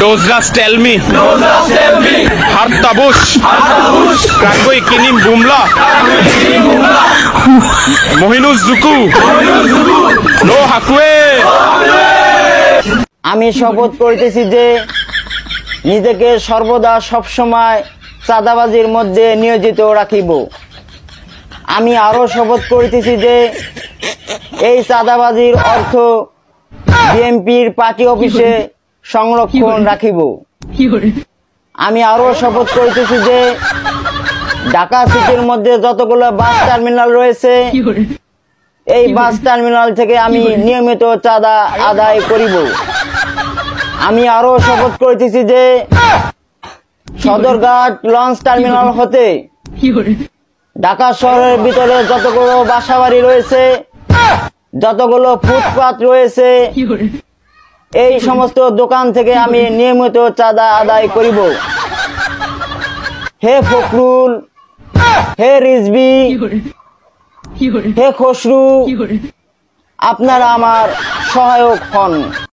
Dozras tell me. Hartabush. Kangoi kinim bumla. Mohinus Zuku. No hakwe. আমি শপথ করিতেছি যে নিজেকে সর্বদা সবসময় চাঁদাবাজির মধ্যে নিয়োজিত রাখিব। আমি আরো শপথ করিতেছি যে এই চাঁদাবাজির অর্থ বিএনপির পার্টি অফিসে সংরক্ষণ রাখিব। আমি আরো শপথ করিতেছি যে ঢাকা সিটির মধ্যে যতগুলো বাস টার্মিনাল রয়েছে এই বাস টার্মিনাল থেকে আমি নিয়মিত চাঁদা আদায় করিব। আমি আরো শপথ করিতেছি যে সদরঘাট লঞ্চ টার্মিনাল হতে ঢাকা শহরের ভিতরে যতগুলো বাসাবাড়ি রয়েছে, যতগুলো ফুটপাত রয়েছে, এই সমস্ত দোকান থেকে আমি নিয়মিত চাঁদা আদায় করিব। হে ফখরুল, হে রিজভী, হে খসরু, আপনারা আমার সহায়ক হন।